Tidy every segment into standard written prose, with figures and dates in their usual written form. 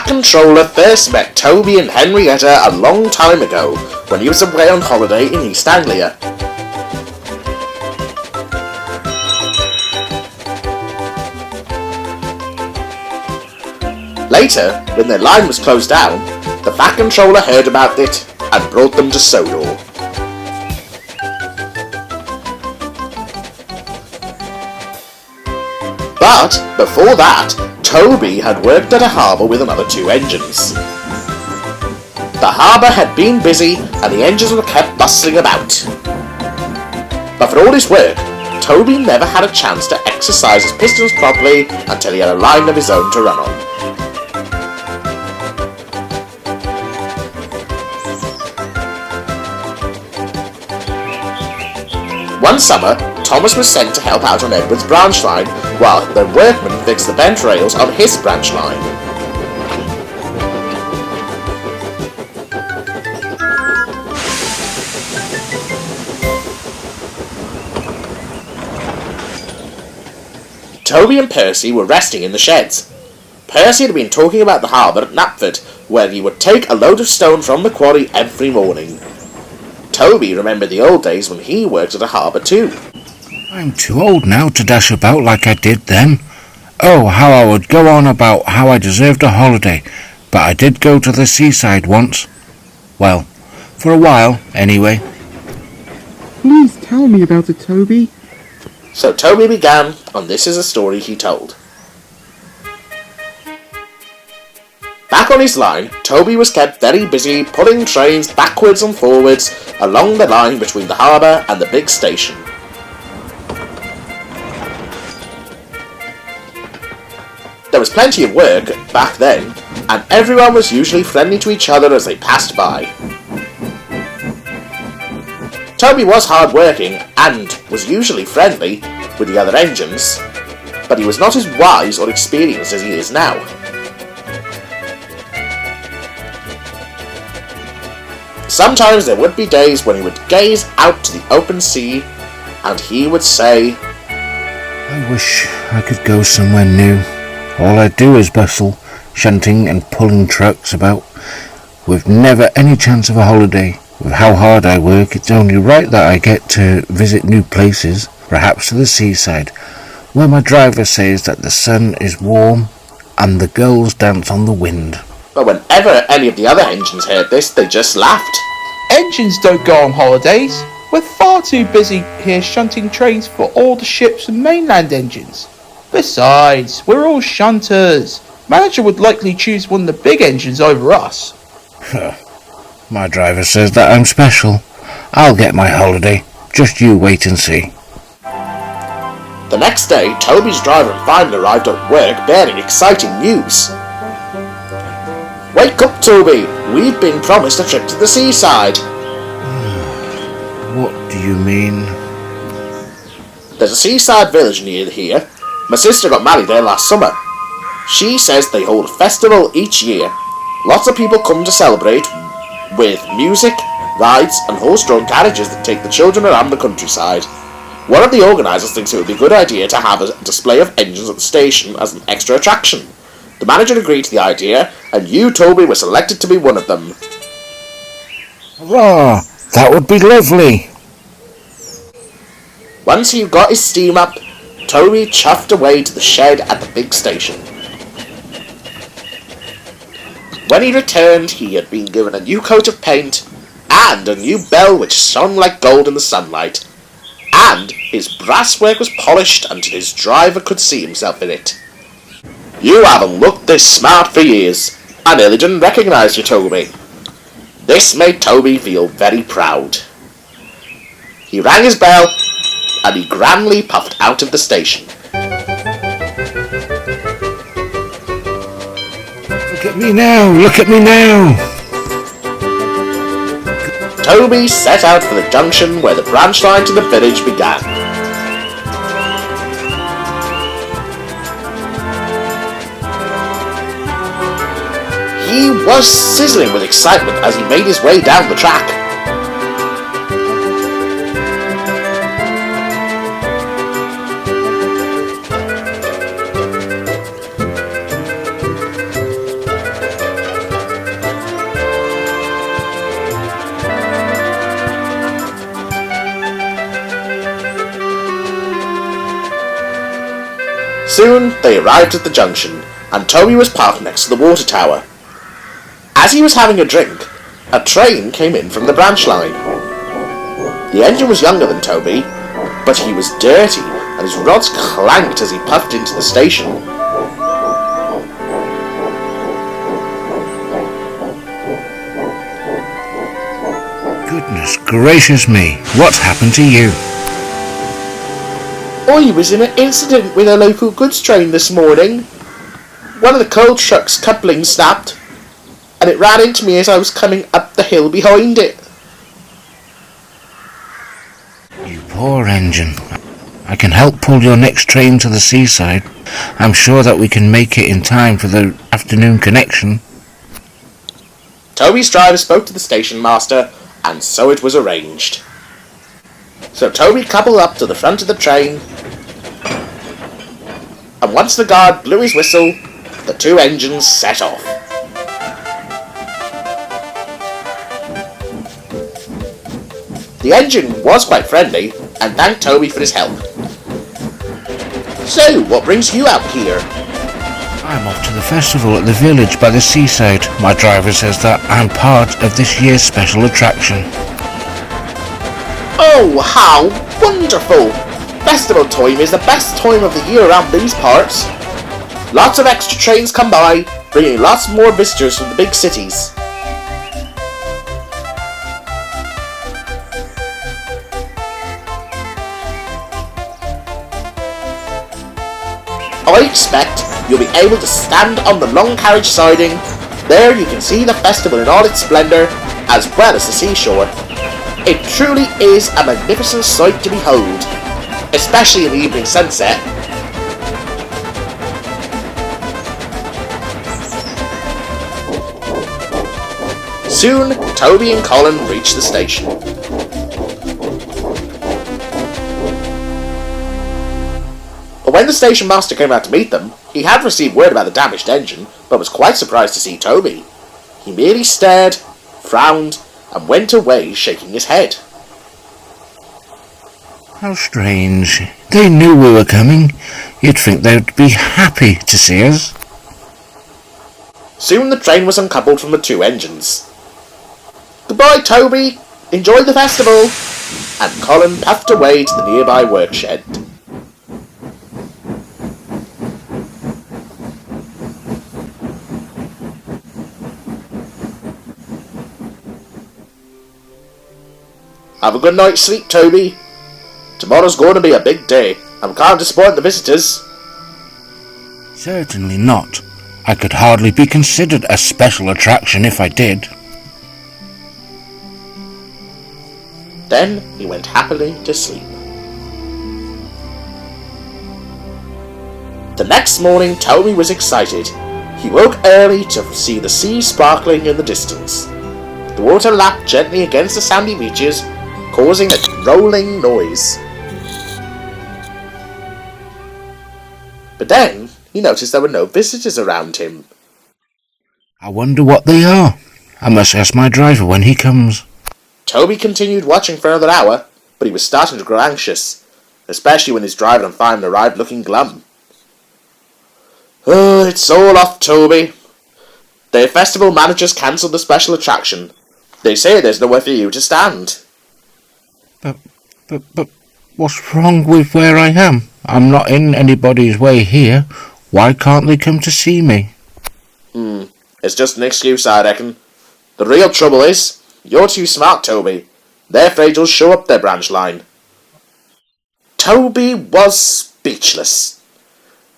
Fat Controller first met Toby and Henrietta a long time ago when he was away on holiday in East Anglia. Later, when their line was closed down, the Fat Controller heard about it and brought them to Sodor. But before that, Toby had worked at a harbour with another 2 engines. The harbour had been busy and the engines were kept bustling about. But for all his work, Toby never had a chance to exercise his pistons properly until he had a line of his own to run on. One summer, Thomas was sent to help out on Edward's branch line, while the workmen fixed the bent rails on his branch line. Toby and Percy were resting in the sheds. Percy had been talking about the harbour at Knapford, where he would take a load of stone from the quarry every morning. Toby remembered the old days when he worked at a harbour too. I'm too old now to dash about like I did then. Oh, how I would go on about how I deserved a holiday, but I did go to the seaside once. Well, for a while, anyway. Please tell me about it, Toby. So Toby began, and this is a story he told. Back on his line, Toby was kept very busy pulling trains backwards and forwards along the line between the harbour and the big station. There was plenty of work back then, and everyone was usually friendly to each other as they passed by. Toby was hard-working and was usually friendly with the other engines, but he was not as wise or experienced as he is now. Sometimes there would be days when he would gaze out to the open sea and he would say, I wish I could go somewhere new. All I do is bustle, shunting and pulling trucks about, with never any chance of a holiday. With how hard I work, it's only right that I get to visit new places, perhaps to the seaside, where my driver says that the sun is warm and the gulls dance on the wind. But whenever any of the other engines heard this, they just laughed. Engines don't go on holidays. We're far too busy here shunting trains for all the ships and mainland engines. Besides, we're all shunters. Manager would likely choose one of the big engines over us. My driver says that I'm special. I'll get my holiday. Just you wait and see. The next day, Toby's driver finally arrived at work bearing exciting news. Wake up, Toby! We've been promised a trip to the seaside. What do you mean? There's a seaside village near here. My sister got married there last summer. She says they hold a festival each year. Lots of people come to celebrate with music, rides and horse-drawn carriages that take the children around the countryside. One of the organisers thinks it would be a good idea to have a display of engines at the station as an extra attraction. The manager agreed to the idea, and you, Toby, were selected to be one of them. Hurrah! That would be lovely! Once he got his steam up, Toby chuffed away to the shed at the big station. When he returned, he had been given a new coat of paint, and a new bell which shone like gold in the sunlight, and his brasswork was polished until his driver could see himself in it. You haven't looked this smart for years. I nearly didn't recognise you, Toby. This made Toby feel very proud. He rang his bell, and he grandly puffed out of the station. Look at me now! Look at me now! Toby set out for the junction where the branch line to the village began. He was sizzling with excitement as he made his way down the track. Soon they arrived at the junction, and Toby was parked next to the water tower. As he was having a drink, a train came in from the branch line. The engine was younger than Toby, but he was dirty, and his rods clanked as he puffed into the station. Goodness gracious me, what's happened to you? I was in an incident with a local goods train this morning. One of the coal truck's couplings snapped, and it ran into me as I was coming up the hill behind it. You poor engine. I can help pull your next train to the Seaside. I'm sure that we can make it in time for the afternoon connection. Toby's driver spoke to the station master, and so it was arranged. So Toby coupled up to the front of the train, and once the guard blew his whistle, the two engines set off. The engine was quite friendly, and thanked Toby for his help. So, what brings you out here? I'm off to the festival at the village by the seaside. My driver says that I'm part of this year's special attraction. Oh, how wonderful! Festival time is the best time of the year around these parts. Lots of extra trains come by, bringing lots more visitors from the big cities. I expect you'll be able to stand on the long carriage siding. There you can see the festival in all its splendour, as well as the seashore. It truly is a magnificent sight to behold, especially in the evening sunset. Soon, Toby and Colin reached the station. But when the station master came out to meet them, he had received word about the damaged engine, but was quite surprised to see Toby. He merely stared, frowned, and went away shaking his head. How strange. They knew we were coming. You'd think they'd be happy to see us. Soon the train was uncoupled from the two engines. Goodbye, Toby! Enjoy the festival! And Colin puffed away to the nearby workshed. Have a good night's sleep, Toby. Tomorrow's going to be a big day, and we can't disappoint the visitors. Certainly not. I could hardly be considered a special attraction if I did. Then he went happily to sleep. The next morning, Toby was excited. He woke early to see the sea sparkling in the distance. The water lapped gently against the sandy beaches, causing a rolling noise. But then he noticed there were no visitors around him. I wonder what they are. I must ask my driver when he comes. Toby continued watching for another hour, but he was starting to grow anxious, especially when his driver and fireman arrived looking glum. Oh, it's all off, Toby. The festival managers cancelled the special attraction. They say there's nowhere for you to stand. But what's wrong with where I am? I'm not in anybody's way here. Why can't they come to see me? It's just an excuse, I reckon. The real trouble is, you're too smart, Toby. They're afraid you'll show up their branch line. Toby was speechless.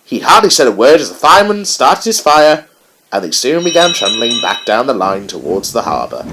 He hardly said a word as the fireman started his fire, and they soon began trundling back down the line towards the harbour.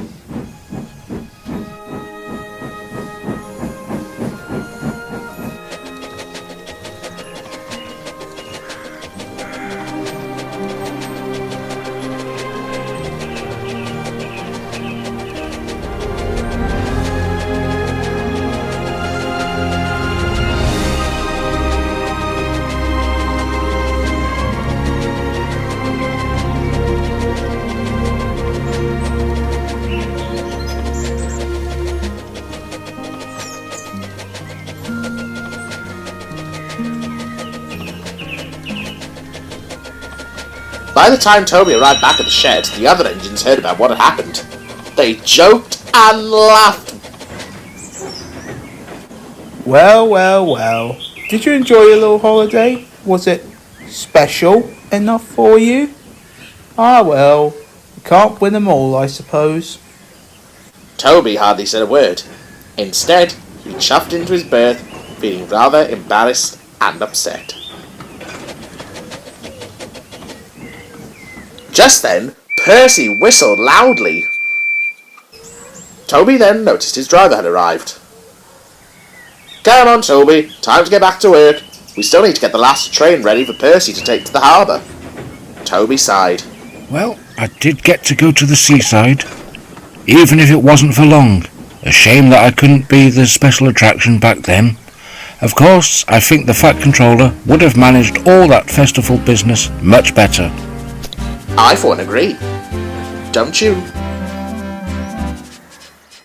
By the time Toby arrived back at the shed, the other engines heard about what had happened. They joked and laughed. Well. Did you enjoy your little holiday? Was it special enough for you? Ah well, you can't win them all, I suppose. Toby hardly said a word. Instead, he chuffed into his berth, feeling rather embarrassed and upset. Just then, Percy whistled loudly. Toby then noticed his driver had arrived. Come on, Toby, time to get back to work. We still need to get the last train ready for Percy to take to the harbour. Toby sighed. Well, I did get to go to the Seaside, even if it wasn't for long. A shame that I couldn't be the special attraction back then. Of course, I think the Fat Controller would have managed all that festival business much better. I for one agree. Don't you?